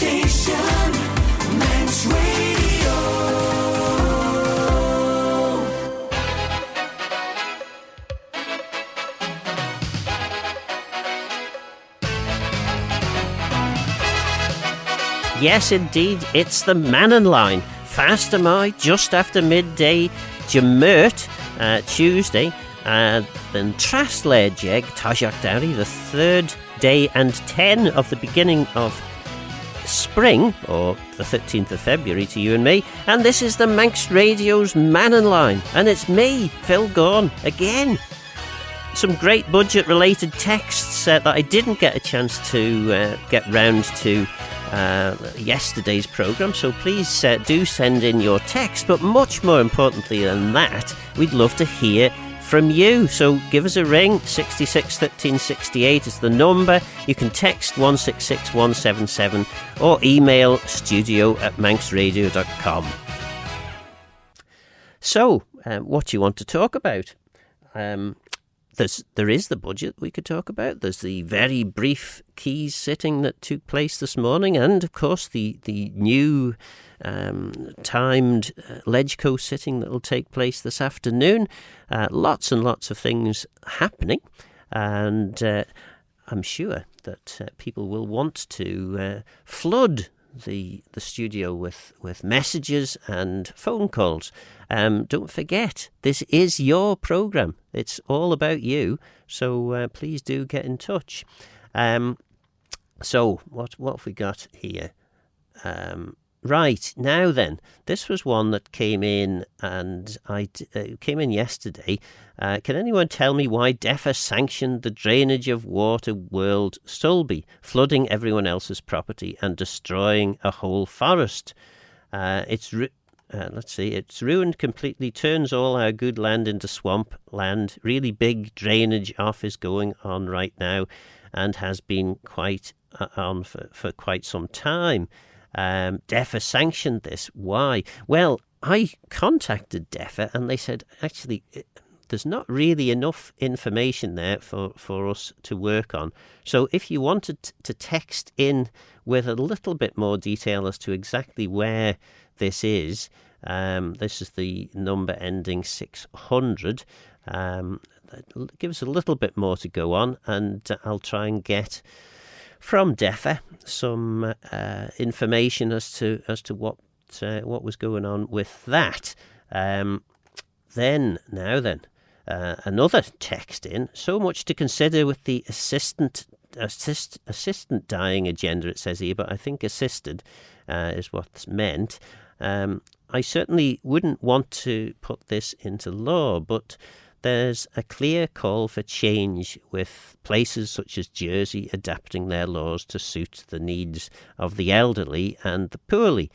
station, Manx Radio. Yes, indeed, it's the Mannin Line. Fast am I, just after midday, Jamurt, Tuesday, then Trasled Jeg, Tajak Dowry, the third day and 10 of the beginning of spring, or the 13th of February to you and me, and this is the Manx Radio's Mannin Line, and it's me, Phil Gawne, again. Some great budget-related texts that I didn't get a chance to get round to yesterday's programme, so please do send in your text, but much more importantly than that, we'd love to hear from you. So give us a ring. 66 13 68 is the number. You can text 166 177 or email studio@manxradio.com. So what do you want to talk about? There is the budget we could talk about. There's the very brief Keys sitting that took place this morning, and of course the new timed Legco sitting that will take place this afternoon. Lots and lots of things happening, and I'm sure that people will want to flood the studio with messages and phone calls. Don't forget, this is your programme. It's all about you, so please do get in touch. So what have we got here? Right, now then, this was one that came in, and came in yesterday. Can anyone tell me why DEFRA sanctioned the drainage of Water World Sulby, flooding everyone else's property and destroying a whole forest? It's ruined completely, turns all our good land into swamp land. Really big drainage off is going on right now, and has been quite on for quite some time. DEFRA sanctioned this. Why? Well, I contacted DEFRA and they said, actually, there's not really enough information there for us to work on. So if you wanted to text in with a little bit more detail as to exactly where this is the number ending 600. Give us a little bit more to go on, and I'll try and get from DEFRA some information as to what was going on with that. Then another text in. So much to consider with the assistant dying agenda, it says here, but I think assisted is what's meant. I certainly wouldn't want to put this into law, but there's a clear call for change, with places such as Jersey adapting their laws to suit the needs of the elderly and the poorly.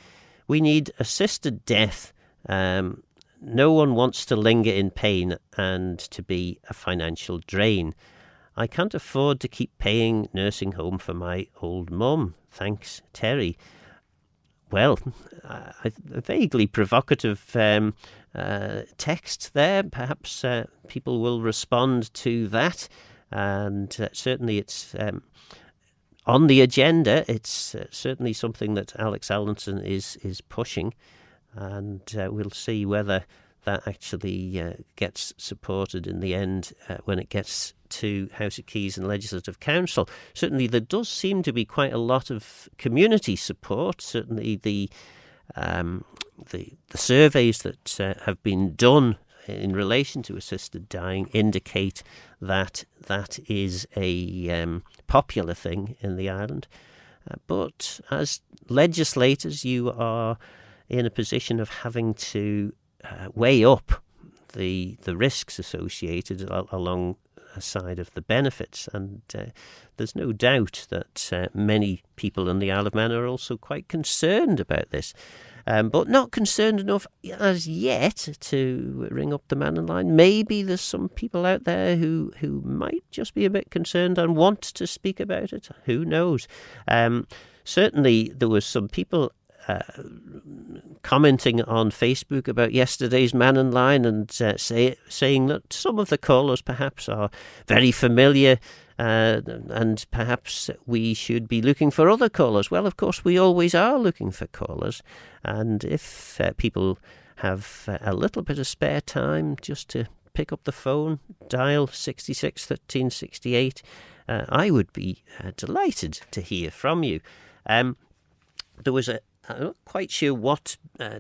We need assisted death. No one wants to linger in pain and to be a financial drain. I can't afford to keep paying nursing home for my old mum. Thanks, Terry. Well, a vaguely provocative text there. Perhaps people will respond to that, and certainly it's on the agenda. It's certainly something that Alex Allinson is pushing, and we'll see whether that actually gets supported in the end when it gets to House of Keys and Legislative Council. Certainly there does seem to be quite a lot of community support. Certainly the surveys that have been done in relation to assisted dying indicate that that is a popular thing in the island. But as legislators, you are in a position of having to weigh up the risks associated alongside of the benefits, and there's no doubt that many people in the Isle of Man are also quite concerned about this, but not concerned enough as yet to ring up the Mannin Line. Maybe there's some people out there who might just be a bit concerned and want to speak about it. Who knows? Certainly there was some people commenting on Facebook about yesterday's Mannin Line and saying that some of the callers perhaps are very familiar and perhaps we should be looking for other callers. Well, of course, we always are looking for callers, and if people have a little bit of spare time just to pick up the phone, dial 66 13 68, I would be delighted to hear from you. There was I'm not quite sure what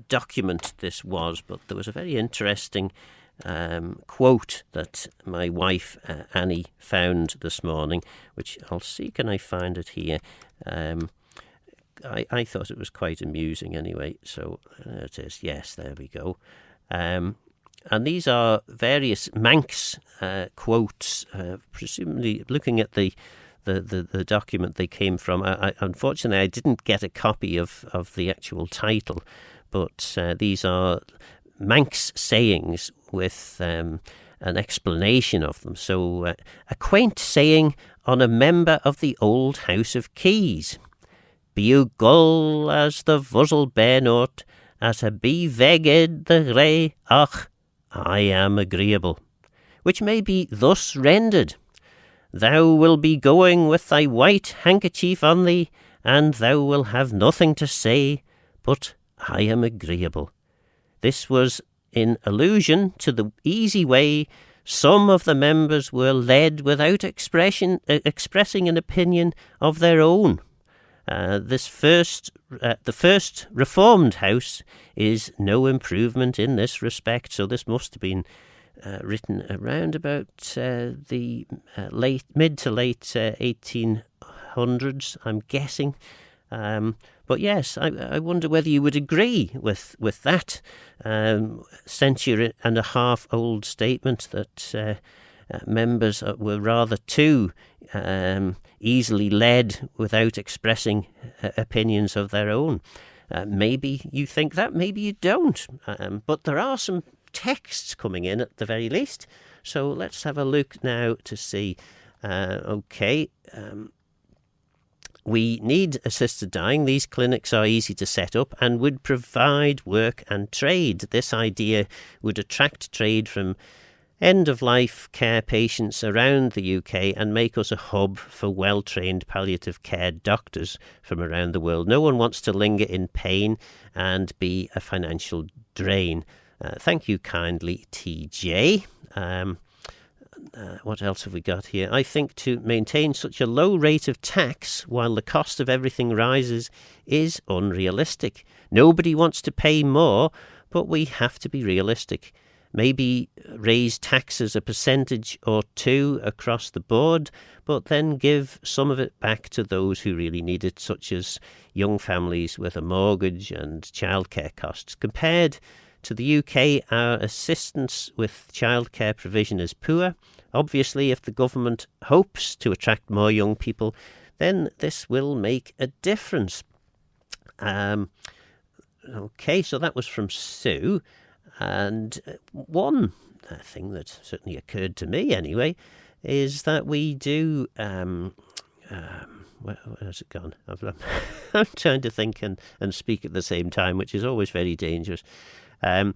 document this was, but there was a very interesting quote that my wife Annie found this morning, which I'll see, can I find it here. I thought it was quite amusing anyway, so there it is. Yes, there we go. And these are various Manx quotes, presumably looking at the document they came from. Unfortunately, I didn't get a copy of the actual title, but these are Manx sayings with an explanation of them. So, a quaint saying on a member of the old House of Keys. Be you gull as the vuzzle bairnort, as a be vegged the ray, ach, I am agreeable. Which may be thus rendered. Thou will be going with thy white handkerchief on thee, and thou will have nothing to say, but I am agreeable. This was in allusion to the easy way some of the members were led without expressing an opinion of their own. The first Reformed House is no improvement in this respect, so this must have been written around about the mid to late 1800s, I'm guessing. But yes, I wonder whether you would agree with that century and a half old statement that members were rather too easily led without expressing opinions of their own. Maybe you think that, maybe you don't. But there are some texts coming in at the very least. So let's have a look now to see. We need assisted dying. These clinics are easy to set up and would provide work and trade. This idea would attract trade from end-of-life care patients around the UK and make us a hub for well-trained palliative care doctors from around the world. No one wants to linger in pain and be a financial drain. Thank you kindly, TJ. What else have we got here? I think to maintain such a low rate of tax while the cost of everything rises is unrealistic. Nobody wants to pay more, but we have to be realistic. Maybe raise taxes a percentage or two across the board, but then give some of it back to those who really need it, such as young families with a mortgage and childcare costs. Compared to the UK, our assistance with childcare provision is poor. Obviously, if the government hopes to attract more young people, then this will make a difference. Okay, so that was from Sue. And one thing that certainly occurred to me anyway is that we do... where has it gone? I'm trying to think and speak at the same time, which is always very dangerous. In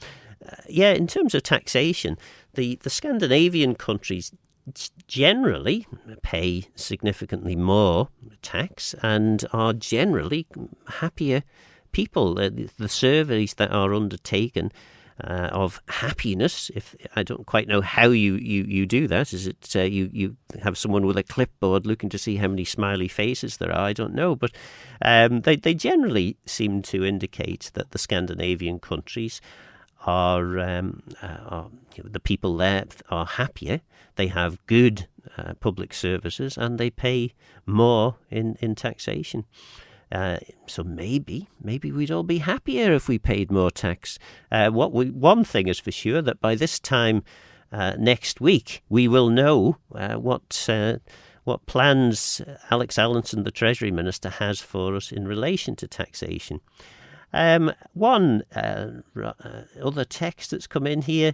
terms of taxation, the Scandinavian countries generally pay significantly more tax and are generally happier people. The surveys that are undertaken of happiness, if I don't quite know how you do that. Is it you have someone with a clipboard looking to see how many smiley faces there are? I don't know, but they generally seem to indicate that the Scandinavian countries are the people there are happier. They have good public services and they pay more in taxation. So maybe we'd all be happier if we paid more tax. One thing is for sure, that by this time next week we will know what plans Alex Allinson, the Treasury Minister, has for us in relation to taxation. One other text that's come in here.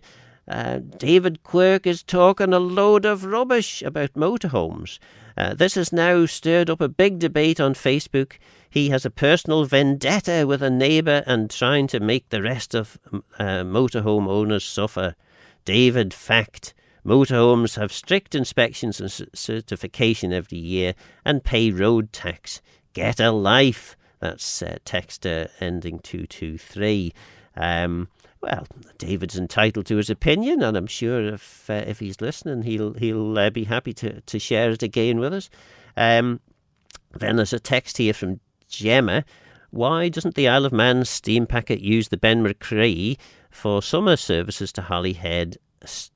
David Quirk is talking a load of rubbish about motorhomes. This has now stirred up a big debate on Facebook. He has a personal vendetta with a neighbour and trying to make the rest of motorhome owners suffer. David, fact. Motorhomes have strict inspections and certification every year and pay road tax. Get a life. That's texter ending 223. Well, David's entitled to his opinion, and I'm sure if he's listening, he'll be happy to share it again with us. Then there's a text here from Gemma. Why doesn't the Isle of Man steam packet use the Ben Macrae for summer services to Holyhead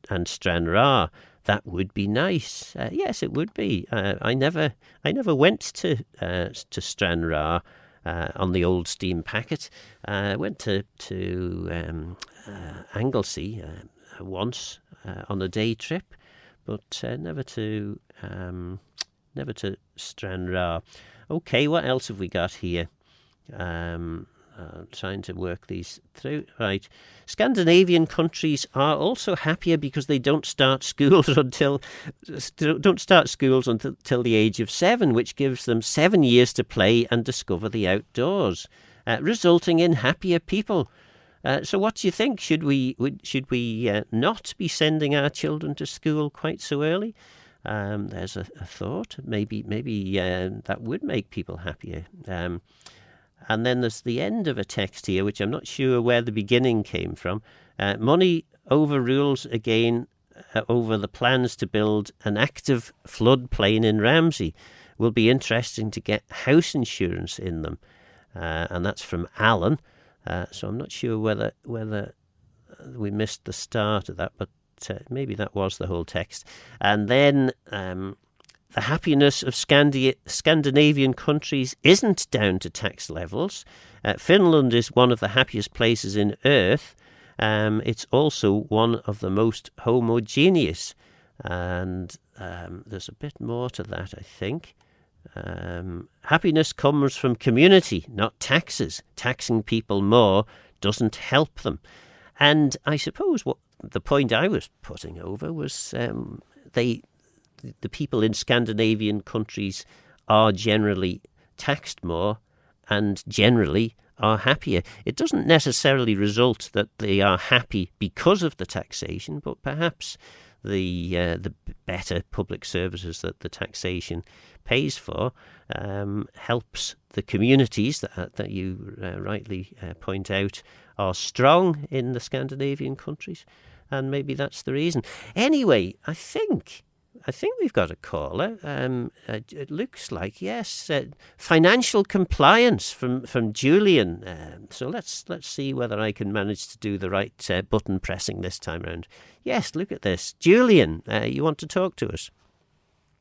and Stranraer? That would be nice. Yes, it would be. I never went to Stranraer on the old steam packet. I went to Anglesey once on a day trip, but never to Stranraer. Okay, what else have we got here? Trying to work these through. Right. Scandinavian countries are also happier because they don't start schools until the age of 7, which gives them 7 years to play and discover the outdoors, resulting in happier people. So what do you think? Should we not be sending our children to school quite so early? There's a thought. Maybe that would make people happier. And then there's the end of a text here, which I'm not sure where the beginning came from. Money overrules again over the plans to build an active floodplain in Ramsey. Will be interesting to get house insurance in them. And that's from Alan. So I'm not sure whether we missed the start of that, but maybe that was the whole text. And then the happiness of Scandinavian countries isn't down to tax levels. Finland is one of the happiest places in Earth. It's also one of the most homogeneous. And there's a bit more to that, I think. Happiness comes from community, not taxes. Taxing people more doesn't help them. And I suppose what the point I was putting over was the people in Scandinavian countries are generally taxed more and generally are happier. It doesn't necessarily result that they are happy because of the taxation, but perhaps the better public services that the taxation pays for helps the communities that you rightly point out are strong in the Scandinavian countries, and maybe that's the reason. Anyway, I think we've got a caller. It looks like, yes, financial compliance from Julian. So let's see whether I can manage to do the right button pressing this time round. Yes, look at this. Julian, you want to talk to us?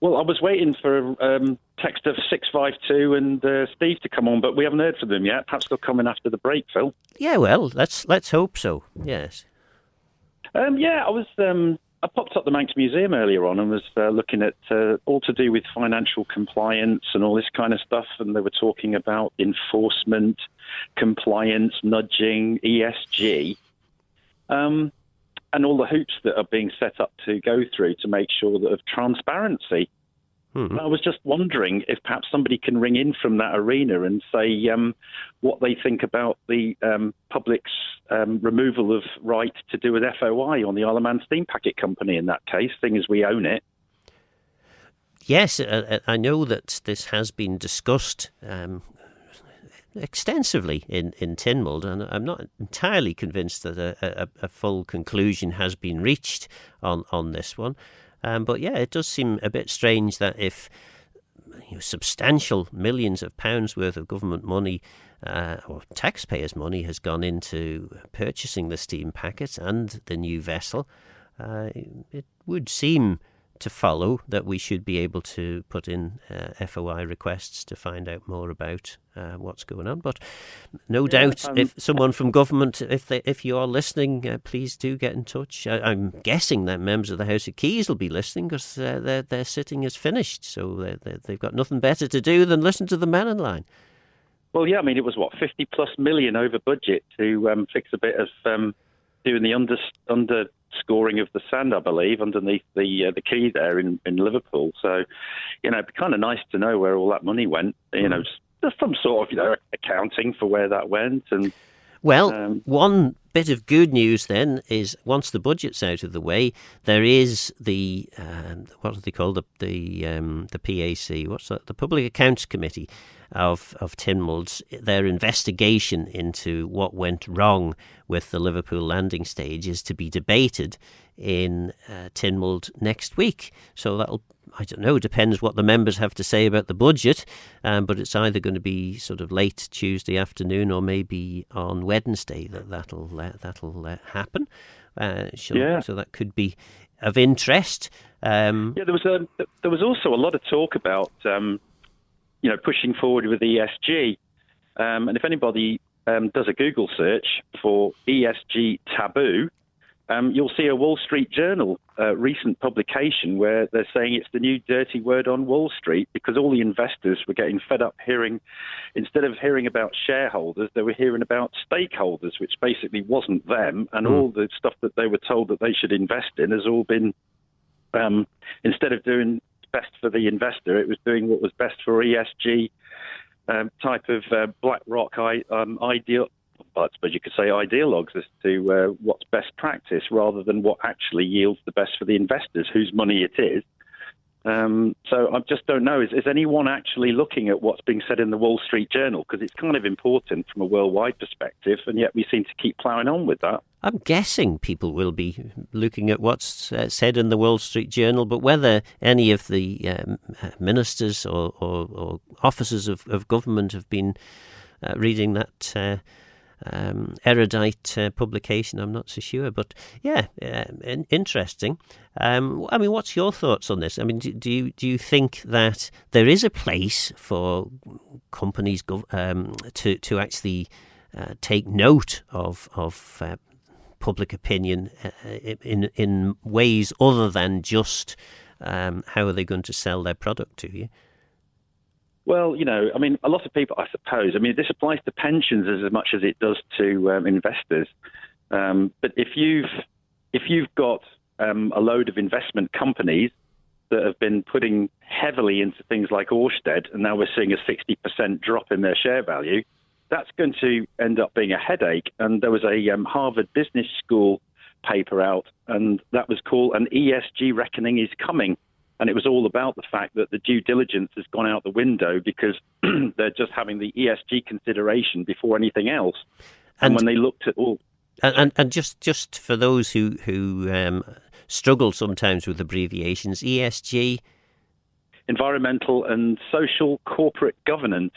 Well, I was waiting for a text of 652 and Steve to come on, but we haven't heard from them yet. Perhaps they'll come in after the break, Phil. Yeah, well, let's hope so. Yes. I popped up the Manx Museum earlier on and was looking at all to do with financial compliance and all this kind of stuff. And they were talking about enforcement, compliance, nudging, ESG, and all the hoops that are being set up to go through to make sure that of transparency. Mm-hmm. I was just wondering if perhaps somebody can ring in from that arena and say what they think about the public's removal of right to do with FOI on the Isle of Man Steam Packet Company in that case, seeing as we own it. Yes, I know that this has been discussed extensively in Tynwald, and I'm not entirely convinced that a full conclusion has been reached on this one. But yeah, it does seem a bit strange that if substantial millions of pounds worth of government money or taxpayers' money has gone into purchasing the steam packet and the new vessel, it would seem to follow that we should be able to put in FOI requests to find out more about what's going on. But no doubt, if someone from government, if you are listening, please do get in touch. I'm guessing that members of the House of Keys will be listening because their sitting is finished, so they've got nothing better to do than listen to the Mannin Line. Well, yeah, I mean, it was, 50+ million over budget to fix a bit of doing the underscoring of the sand, I believe, underneath the quay there in Liverpool. So, it'd be kind of nice to know where all that money went, just some sort of, accounting for where that went. And Well, one bit of good news then is once the budget's out of the way, there is the what do they call the PAC? What's that? The Public Accounts Committee of Tynwald's, their investigation into what went wrong with the Liverpool landing stage is to be debated in Tynwald next week. So that'll, I don't know, depends what the members have to say about the budget, but it's either going to be sort of late Tuesday afternoon or maybe on Wednesday that'll happen. So that could be of interest. There was also a lot of talk about pushing forward with ESG, and if anybody does a Google search for ESG taboo, you'll see a Wall Street Journal recent publication where they're saying it's the new dirty word on Wall Street, because all the investors were getting fed up instead of hearing about shareholders, they were hearing about stakeholders, which basically wasn't them. And all the stuff that they were told that they should invest in has all been, instead of doing best for the investor, it was doing what was best for ESG type of BlackRock ideal. Well, I suppose you could say ideologues as to what's best practice, rather than what actually yields the best for the investors, whose money it is. So I just don't know. Is anyone actually looking at what's being said in the Wall Street Journal? Because it's kind of important from a worldwide perspective, and yet we seem to keep ploughing on with that. I'm guessing people will be looking at what's said in the Wall Street Journal, but whether any of the ministers or officers of government have been reading that erudite publication, I'm not so sure. But yeah, interesting. I mean, what's your thoughts on this? I mean, do you think that there is a place for companies to actually take note of public opinion in ways other than just how are they going to sell their product to you? Well, I mean, a lot of people, I suppose, this applies to pensions as much as it does to investors. But if you've got a load of investment companies that have been putting heavily into things like Orsted, and now we're seeing a 60% drop in their share value, that's going to end up being a headache. And there was a Harvard Business School paper out, and that was called An ESG Reckoning is Coming. And it was all about the fact that the due diligence has gone out the window because they're just having the ESG consideration before anything else. And when they looked at all... And just for those who struggle sometimes with abbreviations, ESG? Environmental and social corporate governance.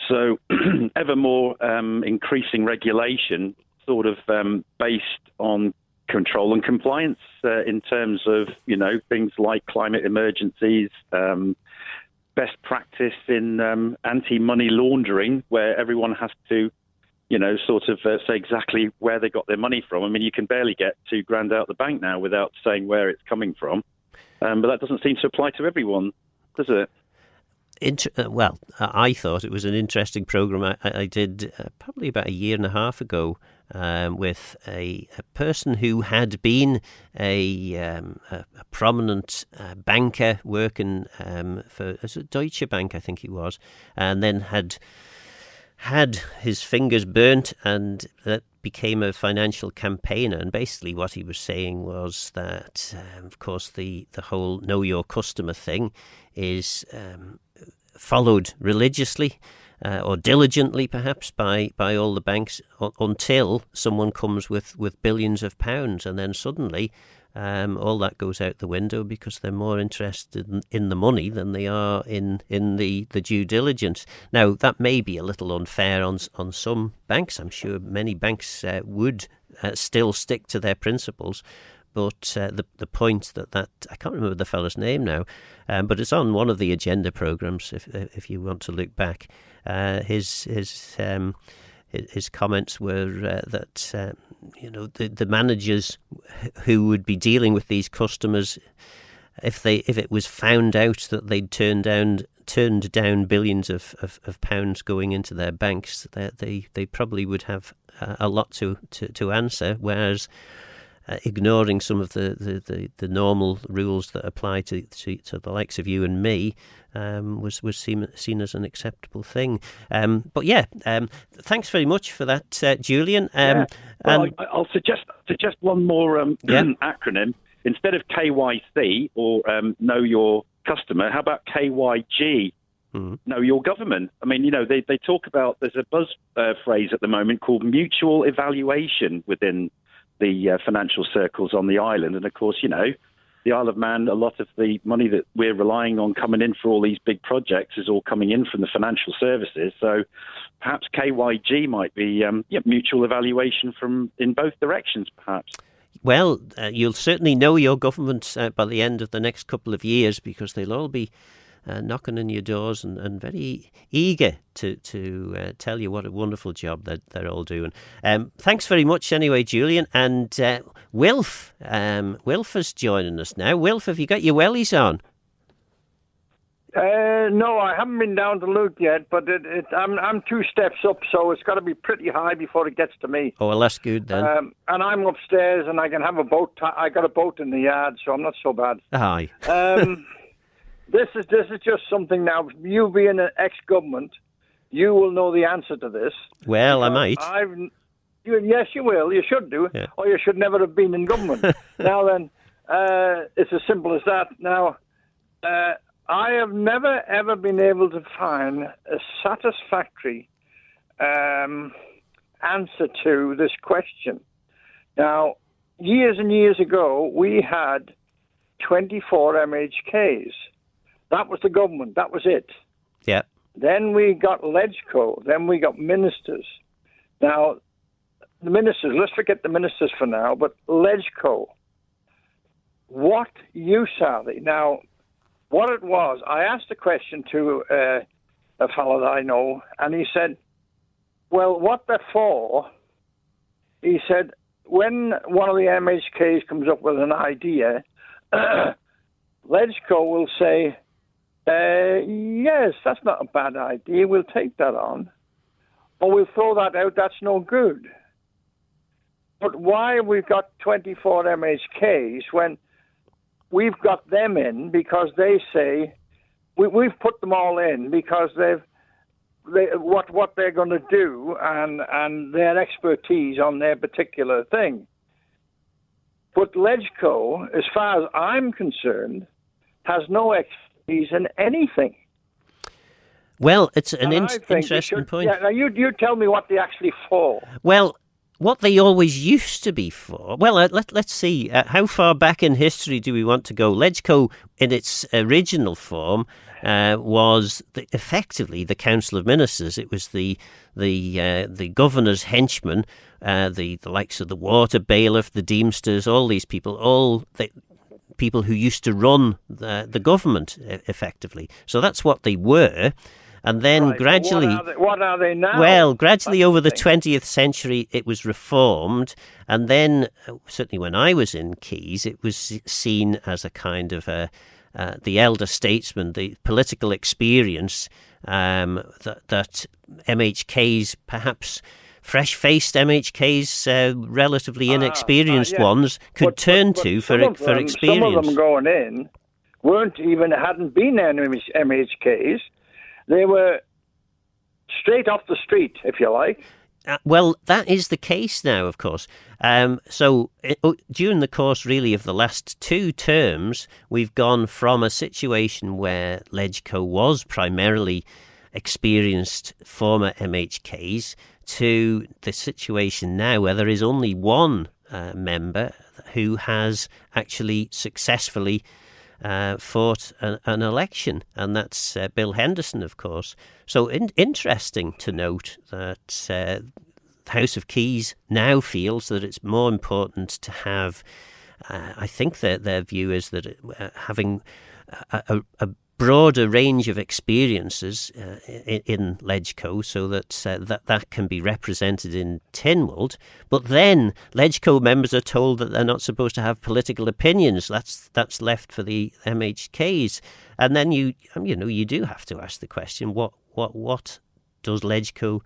So ever more increasing regulation sort of based on control and compliance in terms of, things like climate emergencies, best practice in anti-money laundering, where everyone has to, say exactly where they got their money from. I mean, you can barely get $2,000 out the bank now without saying where it's coming from. But that doesn't seem to apply to everyone, does it? Well, I thought it was an interesting program I did probably about a year and a half ago with a person who had been a prominent banker working for Deutsche Bank, I think he was, and then had his fingers burnt, and that became a financial campaigner. And basically what he was saying was that, of course, the whole know your customer thing is followed religiously or diligently, perhaps, by all the banks until someone comes with billions of pounds, and then suddenly all that goes out the window because they're more interested in the money than they are in the due diligence. Now, that may be a little unfair on some banks. I'm sure many banks would still stick to their principles. But the point that I can't remember the fellow's name now, but it's on one of the agenda programs. If you want to look back, his comments were that the managers who would be dealing with these customers, if it was found out that they'd turned down billions of pounds going into their banks, they probably would have a lot to answer, whereas ignoring some of the normal rules that apply to the likes of you and me, was seen as an acceptable thing. But yeah, thanks very much for that, Julian. Well, I'll suggest one more acronym. Instead of KYC or Know Your Customer, how about KYG? Know your government. I mean, they talk about, there's a buzz phrase at the moment called mutual evaluation within the financial circles on the island. And of course, the Isle of Man, a lot of the money that we're relying on coming in for all these big projects is all coming in from the financial services. So perhaps KYG might be mutual evaluation in both directions, perhaps. Well, you'll certainly know your government by the end of the next couple of years, because they'll all be knocking on your doors and very eager to tell you what a wonderful job that they're all doing. Thanks very much anyway, Julian. And Wilf is joining us now. Wilf, have you got your wellies on? No, I haven't been down to look yet, but I'm 2 steps up, so it's got to be pretty high before it gets to me. Oh, well, that's good then. And I'm upstairs, and I can have a boat. I got a boat in the yard, so I'm not so bad. Aye. This is just something now. You being an ex-government, you will know the answer to this. Well, I might. Yes, you will. You should do. Yeah. Or you should never have been in government. Now then, it's as simple as that. Now, I have never, ever been able to find a satisfactory answer to this question. Now, years and years ago, we had 24 MHKs. That was the government. That was it. Yeah. Then we got LegCo. Then we got ministers. Now, the ministers, let's forget the ministers for now, but LegCo, what use are they? Now, what it was, I asked a question to a fellow that I know, and he said, well, what they're for, he said, when one of the MHKs comes up with an idea, LegCo will say, yes, that's not a bad idea, we'll take that on. Or we'll throw that out, that's no good. But why have we got 24 MHKs when we've got them in because they say, we've put them all in because what they're going to do and their expertise on their particular thing. But LegCo, as far as I'm concerned, has no expertise in anything. Well, it's an interesting point. Yeah, now you tell me what they actually for. Well, what they always used to be for. Well, let's see. How far back in history do we want to go? LegCo, in its original form, was effectively the Council of Ministers. It was the governor's henchmen, the likes of the water bailiff, the deemsters, all these people, all the people who used to run the government effectively. So that's what they were. And then gradually... What are they now? Well, gradually over the 20th century, it was reformed. And then, certainly when I was in Keys, it was seen as a kind of the elder statesman, the political experience that MHKs, perhaps fresh-faced MHKs, relatively inexperienced ones, could turn to for experience. Some of them going in hadn't been MHKs. They were straight off the street, if you like. Well, that is the case now, of course. So during the course, really, of the last 2 terms, we've gone from a situation where LegCo was primarily experienced former MHKs to the situation now where there is only one member who has actually successfully fought an election, and that's Bill Henderson, of course. So interesting to note that the House of Keys now feels that it's more important to have, I think their view is that having a broader range of experiences in LegCo, so that can be represented in Tynwald. But then LegCo members are told that they're not supposed to have political opinions. That's left for the MHKs. And then you do have to ask the question: what does LegCo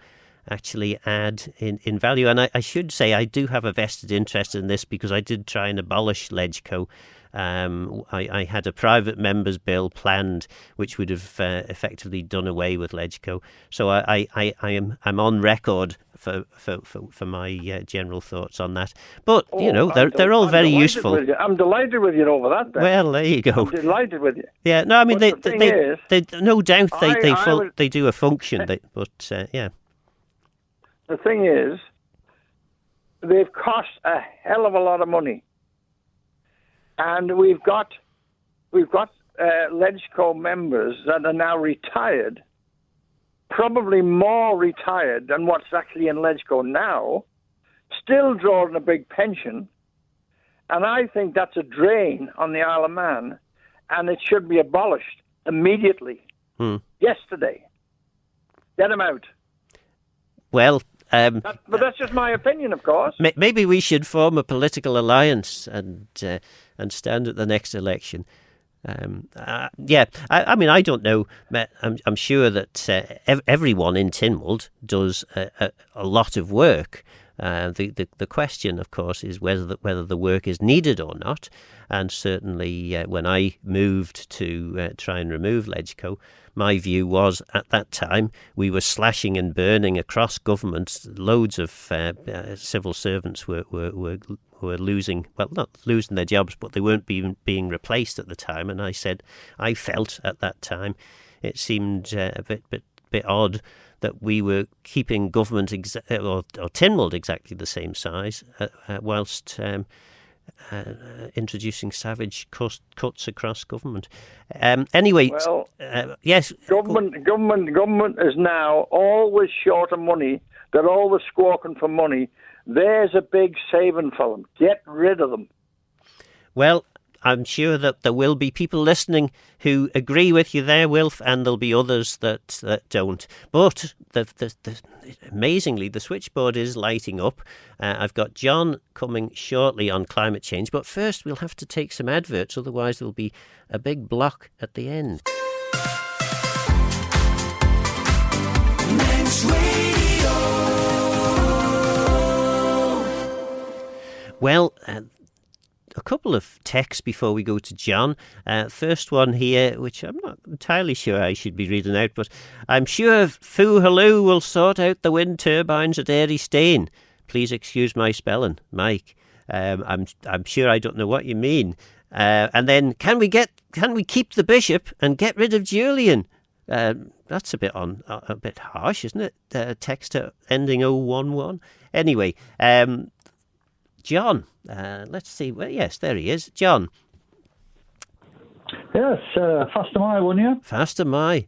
actually add in value. And I should say I do have a vested interest in this because I did try and abolish LegCo. I had a private member's bill planned which would have effectively done away with LegCo. So I'm on record for my general thoughts on that. But they're all very useful. I'm delighted with you over that. Then. Well, there you go. I'm delighted with you. Yeah, no, I mean they no doubt I they do a function. Yeah. The thing is, they've cost a hell of a lot of money, and we've got LegCo members that are now retired, probably more retired than what's actually in LegCo now, still drawing a big pension, and I think that's a drain on the Isle of Man, and it should be abolished immediately. Yesterday. Get them out. Well, but that's just my opinion, of course. Maybe we should form a political alliance and stand at the next election. I mean, I don't know. I'm sure that everyone in Tynwald does a lot of work. The question, of course, is whether the work is needed or not. And certainly, when I moved to try and remove LegCo, my view was at that time we were slashing and burning across government. Loads of civil servants were losing, well, not losing their jobs, but they weren't being replaced at the time. And I felt at that time it seemed a bit odd that we were keeping government or Tynwald exactly the same size, whilst introducing savage cuts across government. Anyway, yes. Government is now always short of money. They're always squawking for money. There's a big saving for them. Get rid of them. Well, I'm sure that there will be people listening who agree with you there, Wilf, and there'll be others that don't. But amazingly, the switchboard is lighting up. I've got John coming shortly on climate change, but first we'll have to take some adverts, otherwise there'll be a big block at the end. Men's Radio. Well, a couple of texts before we go to John. First one here, which I'm not entirely sure I should be reading out, but I'm sure Foo Haloo will sort out the wind turbines at Airy Stain. Please excuse my spelling, Mike. I'm sure I don't know what you mean. And then can we keep the bishop and get rid of Julian? That's a bit harsh, isn't it? Text ending 011. Anyway, John, let's see. Well, yes, there he is. John. Yes, Faster My, wouldn't you? Faster My.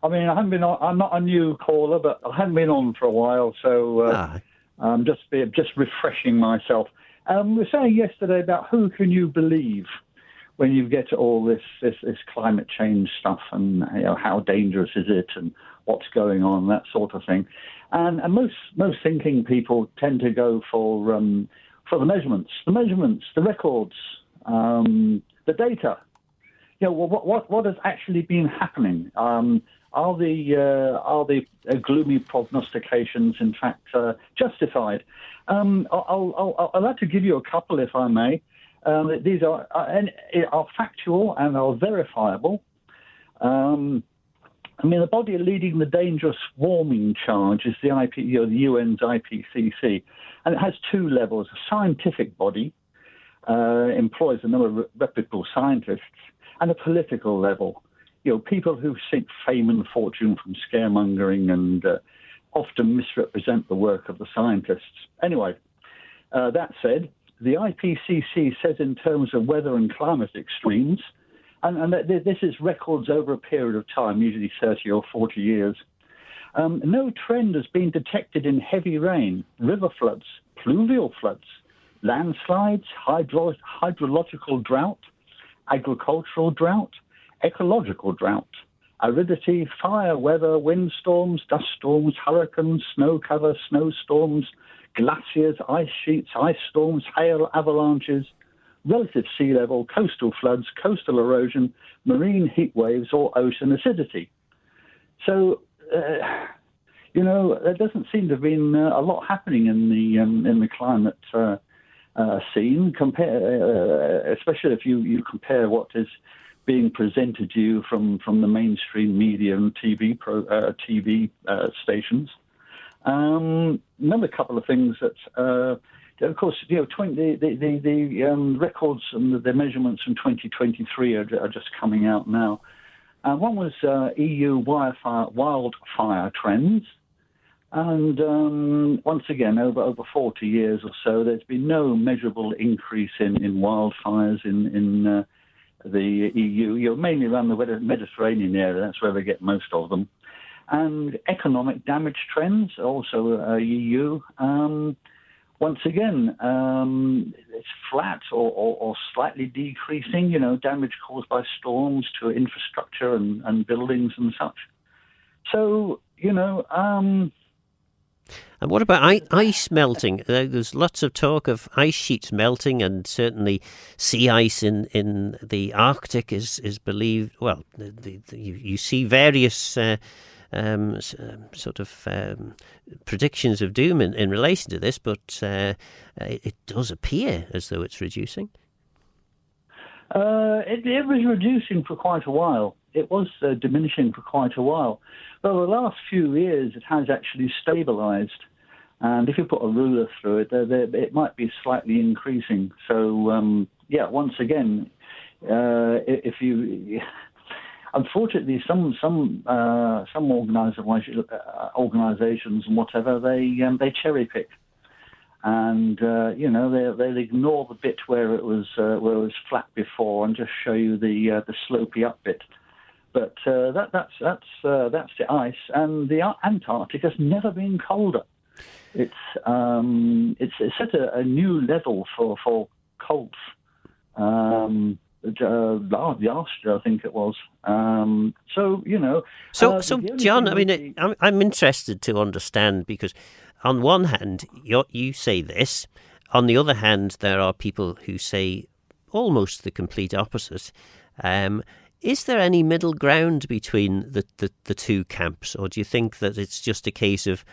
I mean, I haven't been on, I'm not a new caller, but I haven't been on for a while, so I'm just refreshing myself. We were saying yesterday about who can you believe when you get to all this climate change stuff, and how dangerous is it, and what's going on, that sort of thing. And most thinking people tend to go for the measurements, the records, the data. What has actually been happening? Are the gloomy prognostications in fact justified? I'll like to give you a couple, if I may. These are factual and are verifiable. The body leading the dangerous warming charge is the UN's IPCC, and it has two levels: a scientific body, employs a number of reputable scientists, and a political level. People who seek fame and fortune from scaremongering and often misrepresent the work of the scientists. Anyway, that said, the IPCC says in terms of weather and climate extremes, and this is records over a period of time, usually 30 or 40 years, no trend has been detected in heavy rain, river floods, pluvial floods, landslides, hydrological drought, agricultural drought, ecological drought, aridity, fire, weather, windstorms, dust storms, hurricanes, snow cover, snowstorms, glaciers, ice sheets, ice storms, hail, avalanches, relative sea level, coastal floods, coastal erosion, marine heat waves, or ocean acidity. So, there doesn't seem to have been a lot happening in the climate scene. Especially if you compare what is being presented to you from the mainstream media and TV stations. Another couple of things that, of course, the records and the measurements from 2023 are just coming out now. One was EU wildfire trends. And once again, over 40 years or so, there's been no measurable increase in wildfires in the EU. Mainly around the Mediterranean area. That's where they get most of them. And economic damage trends, also EU. Once again, it's flat or slightly decreasing, damage caused by storms to infrastructure and buildings and such. So, And what about ice melting? There's lots of talk of ice sheets melting, and certainly sea ice in the Arctic is believed. Well, you see various predictions of doom in relation to this, but it does appear as though it's reducing. It was reducing for quite a while. It was diminishing for quite a while. But the last few years, it has actually stabilised. And if you put a ruler through it, it might be slightly increasing. So, once again, if you... Unfortunately, some organisations and whatever, they cherry pick, and they'll ignore the bit where it was flat before and just show you the slopey up bit. But that's the ice, and the Antarctic has never been colder. It's set a new level for cold. Last year, I think it was. So John, I'm interested to understand, because on one hand, you say this. On the other hand, there are people who say almost the complete opposite. Is there any middle ground between the two camps, or do you think that it's just a case of,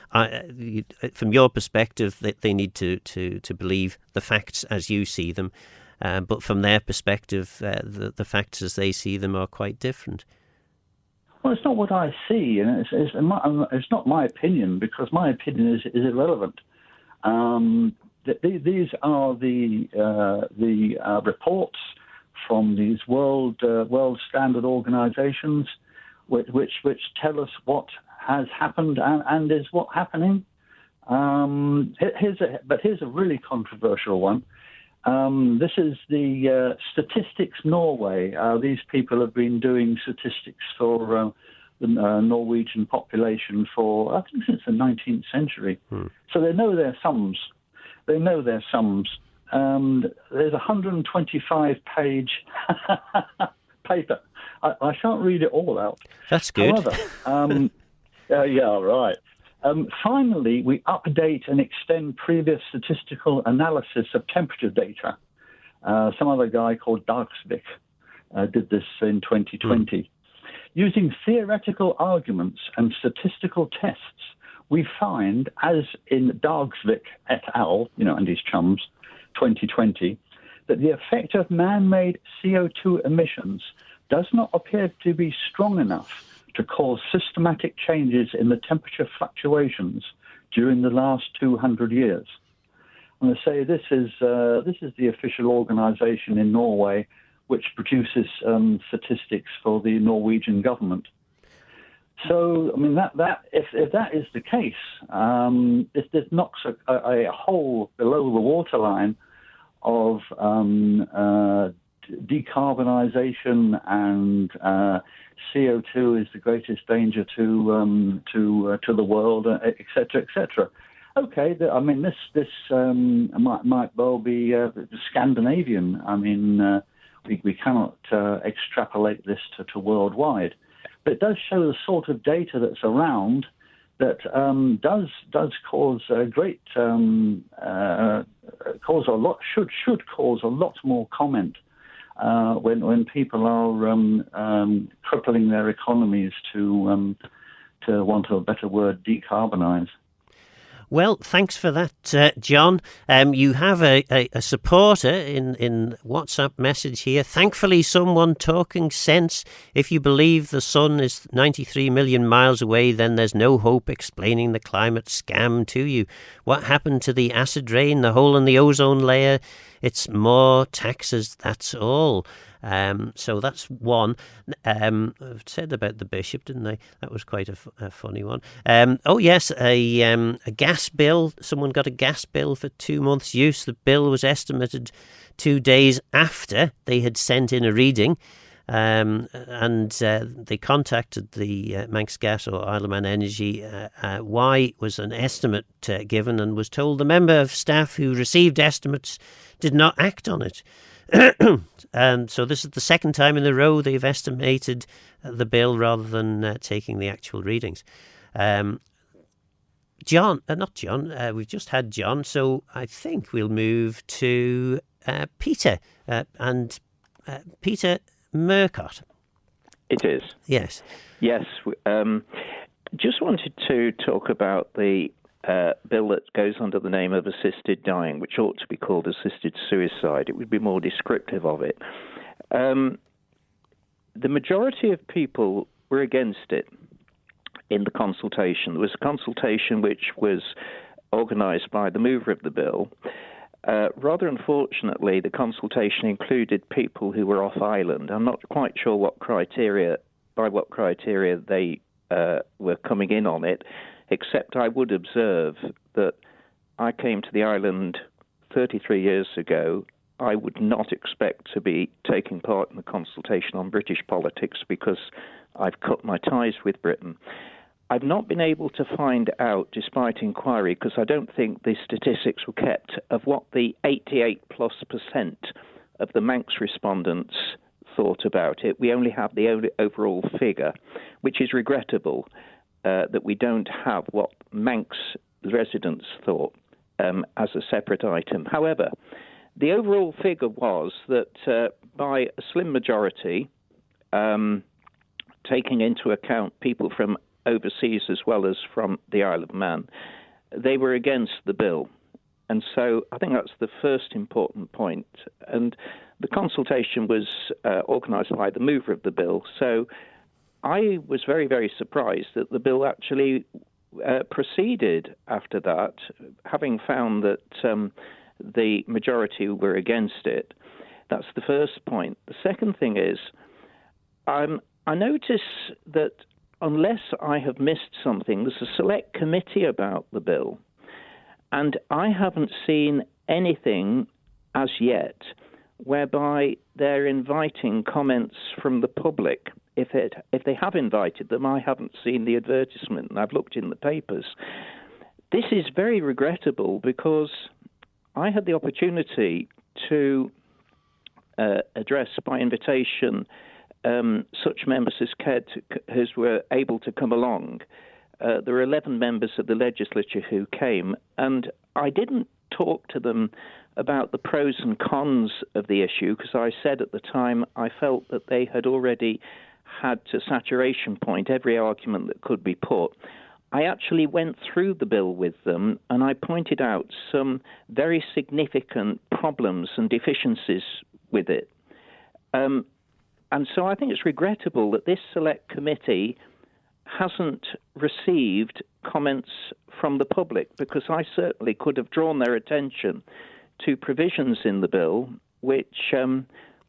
from your perspective, that they need to believe the facts as you see them? But from their perspective, the facts as they see them are quite different. Well, it's not what I see, and it's not my opinion, because my opinion is irrelevant. These are the reports from these world standard organisations, which tell us what has happened and is what happening. Here's a really controversial one. This is the Statistics Norway. These people have been doing statistics for the Norwegian population for, I think, since the 19th century. So they know their sums. There's a 125-page paper. I shan't read it all out. That's good. However, yeah, right. Finally, we update and extend previous statistical analysis of temperature data. Some other guy called Dagsvik did this in 2020. Using theoretical arguments and statistical tests, we find, as in Dagsvik et al., and his chums, 2020, that the effect of man-made CO2 emissions does not appear to be strong enough to cause systematic changes in the temperature fluctuations during the last 200 years. And I say this is the official organisation in Norway which produces statistics for the Norwegian government. So, I mean, if that is the case, this knocks a hole below the waterline of decarbonisation, and CO2 is the greatest danger to the world, etc., etc. Okay, I mean, this might well be Scandinavian. I mean, we cannot extrapolate this to worldwide, but it does show the sort of data that's around that does cause a great cause a lot should cause a lot more comment when people are crippling their economies to to want of a better word, decarbonise. Well, thanks for that, John. You have a supporter in WhatsApp message here. Thankfully, someone talking sense. If you believe the sun is 93 million miles away, then there's no hope explaining the climate scam to you. What happened to the acid rain, the hole in the ozone layer? It's more taxes, that's all. So that's one. I've said about the bishop, didn't I? That was quite a funny one. Oh yes, a gas bill. Someone got a gas bill for 2 months' use. The bill was estimated 2 days after they had sent in a reading. And they contacted the Manx Gas or Isle of Man Energy. Why was an estimate given, and was told the member of staff who received estimates did not act on it. And so this is the second time in a row they've estimated the bill rather than taking the actual readings. Not John. We've just had John, so I think we'll move to Peter and Peter Murcott. It is. Yes. Yes. Just wanted to talk about the bill that goes under the name of assisted dying, which ought to be called assisted suicide. It would be more descriptive of it. The majority of people were against it in the consultation. There was a consultation which was organised by the mover of the bill. Rather unfortunately, the consultation included people who were off island. I'm not quite sure by what criteria they were coming in on it, except I would observe that I came to the island 33 years ago. I would not expect to be taking part in the consultation on British politics because I've cut my ties with Britain. I've not been able to find out, despite inquiry, because I don't think the statistics were kept, of what the 88+% of the Manx respondents thought about it. We only have the overall figure, which is regrettable that we don't have what Manx residents thought as a separate item. However, the overall figure was that by a slim majority, taking into account people from overseas as well as from the Isle of Man, they were against the bill. And so I think that's the first important point. And the consultation was organised by the mover of the bill. So I was very, very surprised that the bill actually proceeded after that, having found that the majority were against it. That's the first point. The second thing is, I notice that unless I have missed something, there's a select committee about the bill, and I haven't seen anything as yet whereby they're inviting comments from the public. If they have invited them, I haven't seen the advertisement, and I've looked in the papers. This is very regrettable because I had the opportunity to address by invitation such members as were able to come along. There were 11 members of the legislature who came, and I didn't talk to them about the pros and cons of the issue because I said at the time I felt that they had already had to saturation point every argument that could be put. I actually went through the bill with them and I pointed out some very significant problems and deficiencies with it. And so I think it's regrettable that this select committee hasn't received comments from the public, because I certainly could have drawn their attention to provisions in the bill which,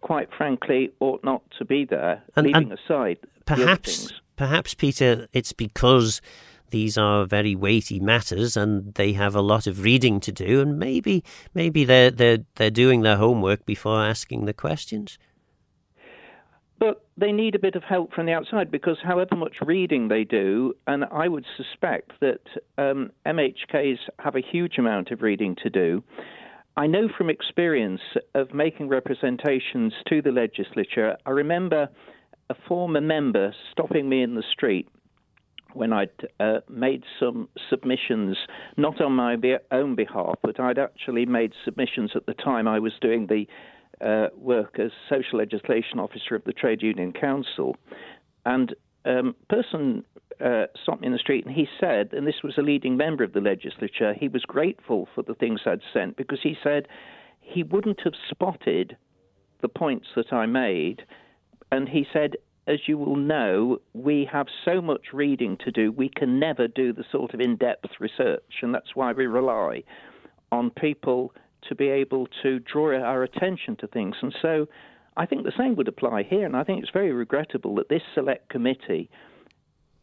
quite frankly, ought not to be there, leaving aside the other things. Perhaps, Peter, it's because these are very weighty matters and they have a lot of reading to do, and maybe they're doing their homework before asking the questions. But they need a bit of help from the outside, because however much reading they do, and I would suspect that MHKs have a huge amount of reading to do, I know from experience of making representations to the legislature. I remember a former member stopping me in the street when I'd made some submissions, not on my own behalf, but I'd actually made submissions at the time I was doing the work as Social Legislation Officer of the Trade Union Council. And person stopped me in the street, and he said, and this was a leading member of the legislature, he was grateful for the things I'd sent because he said he wouldn't have spotted the points that I made. And he said, as you will know, we have so much reading to do, we can never do the sort of in-depth research, and that's why we rely on people to be able to draw our attention to things. And so I think the same would apply here, and I think it's very regrettable that this select committee,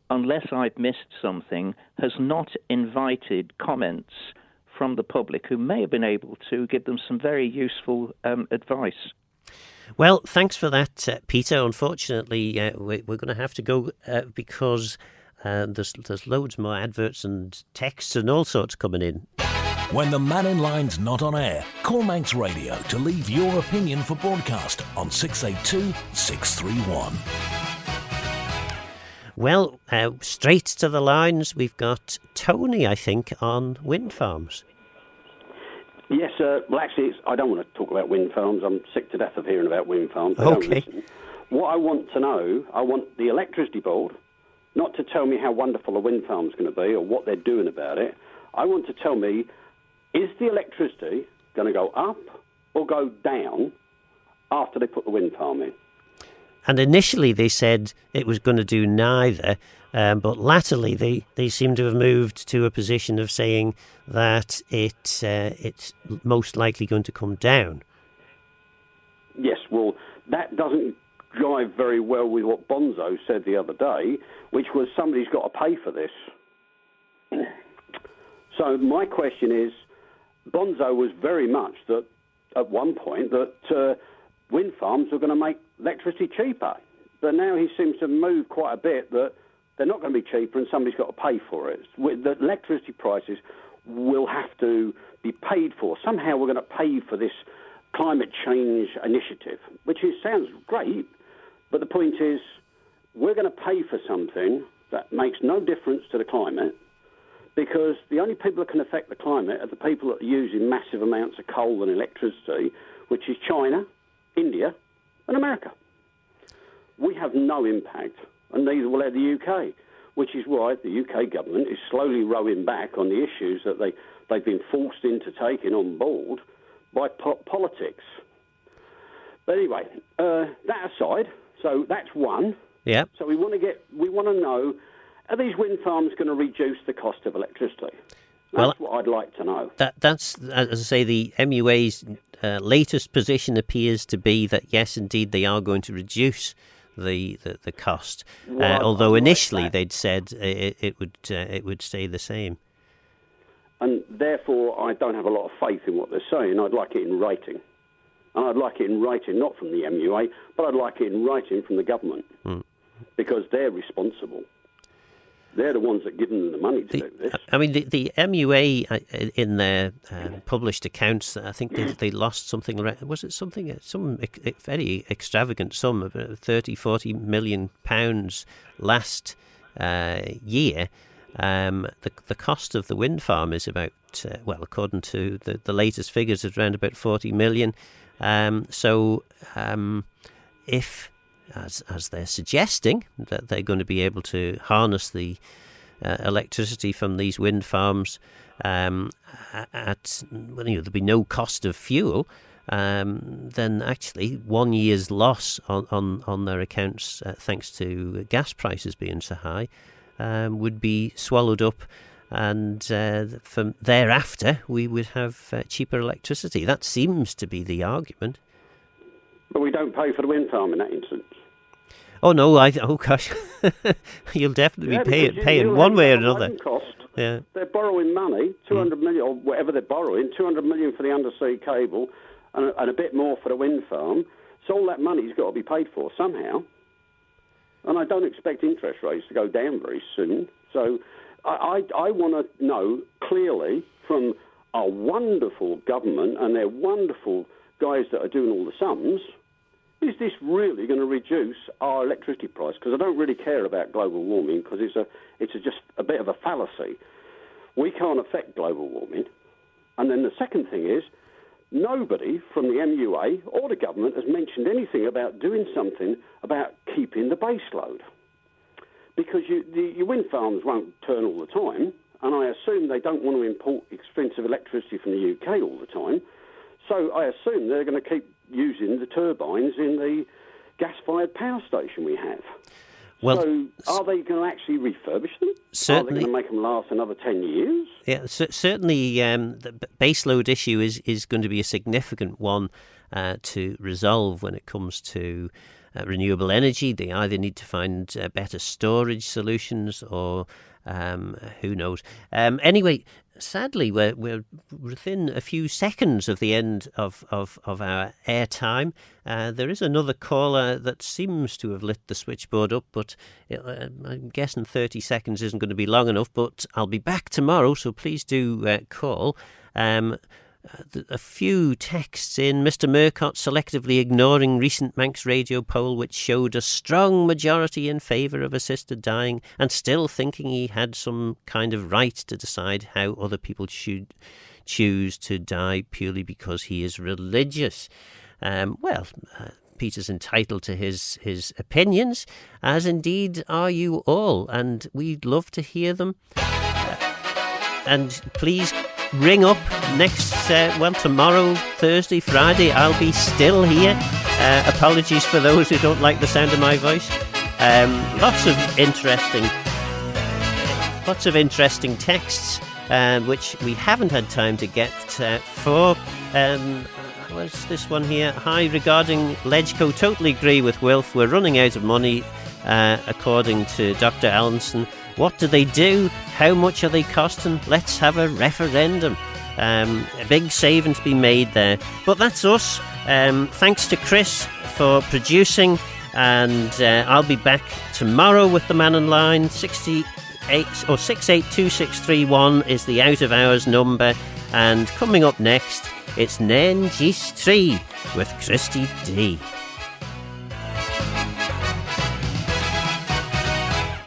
unless I've missed something, has not invited comments from the public who may have been able to give them some very useful advice. Well, thanks for that, Peter. Unfortunately, we're going to have to go because there's loads more adverts and texts and all sorts coming in. When the Mannin Line's not on air, call Manx Radio to leave your opinion for broadcast on 682 631. Well, straight to the lines, we've got Tony, I think, on wind farms. Yes, well, actually, I don't want to talk about wind farms. I'm sick to death of hearing about wind farms. Okay. What I want to know, I want the electricity board not to tell me how wonderful a wind farm's going to be or what they're doing about it. I want to tell me, is the electricity going to go up or go down after they put the wind farm in? And initially they said it was going to do neither, but latterly they seem to have moved to a position of saying that it's most likely going to come down. Yes, well, that doesn't jive very well with what Bonzo said the other day, which was somebody's got to pay for this. So my question is, Bonzo was very much that at one point that wind farms were going to make electricity cheaper. But now he seems to move quite a bit that they're not going to be cheaper and somebody's got to pay for it. The electricity prices will have to be paid for. Somehow we're going to pay for this climate change initiative, which sounds great, but the point is we're going to pay for something that makes no difference to the climate because the only people that can affect the climate are the people that are using massive amounts of coal and electricity, which is China, India and America. We have no impact, and neither will have the UK, which is why the UK government is slowly rowing back on the issues that they've been forced into taking on board by politics. But anyway, that aside, so that's one. Yeah. So we want to know, are these wind farms going to reduce the cost of electricity? That's what I'd like to know. That's, as I say, the MUA's latest position appears to be that, yes, indeed, they are going to reduce the cost. Although initially they'd said it would stay the same. And therefore, I don't have a lot of faith in what they're saying. I'd like it in writing. And I'd like it in writing, not from the MUA, but I'd like it in writing from the government. Because they're responsible. They're the ones that give them the money to do this. I mean, the MUA in their published accounts, I think they lost something. Was it some very extravagant sum, about 30-40 million pounds last year? The cost of the wind farm is about, according to the latest figures, it's around about 40 million. If as they're suggesting, that they're going to be able to harness the electricity from these wind farms there'll be no cost of fuel, then actually 1 year's loss on their accounts, thanks to gas prices being so high, would be swallowed up, and from thereafter we would have cheaper electricity. That seems to be the argument. But we don't pay for the wind farm in that instance. Oh no! Gosh, you'll definitely be paying one way or another. Cost. Yeah. They're borrowing money, 200 million or whatever they're borrowing, 200 million for the undersea cable, and a bit more for the wind farm. So all that money's got to be paid for somehow. And I don't expect interest rates to go down very soon. So I want to know clearly from our wonderful government and their wonderful guys that are doing all the sums, is this really going to reduce our electricity price? Because I don't really care about global warming, because it's just a bit of a fallacy. We can't affect global warming. And then the second thing is, nobody from the MUA or the government has mentioned anything about doing something about keeping the base load. because your wind farms won't turn all the time, and I assume they don't want to import expensive electricity from the UK all the time. So I assume they're going to keep using the turbines in the gas-fired power station we have. Well, so are they going to actually refurbish them? Certainly. Are they going to make them last another 10 years? Yeah, certainly the baseload issue is going to be a significant one to resolve when it comes to renewable energy. They either need to find better storage solutions or who knows. Anyway, sadly, we're within a few seconds of the end of our airtime. There is another caller that seems to have lit the switchboard up, but I'm guessing 30 seconds isn't going to be long enough. But I'll be back tomorrow, so please do call. A few texts in. Mr. Murcott selectively ignoring recent Manx radio poll which showed a strong majority in favour of assisted dying and still thinking he had some kind of right to decide how other people should choose to die purely because he is religious. Peter's entitled to his opinions, as indeed are you all, and we'd love to hear them. And please ring up tomorrow, Thursday, Friday. I'll be still here. Apologies for those who don't like the sound of my voice. Lots of interesting texts, which we haven't had time to get for. What's this one here? Hi, regarding Legco, totally agree with Wilf. We're running out of money, according to Dr. Allenson. What do they do? How much are they costing? Let's have a referendum. A big savings be made there. But that's us. Thanks to Chris for producing. And I'll be back tomorrow with the Mannin Line. 682631 is the out of hours number. And coming up next, it's Nen Gis 3 with Christy D.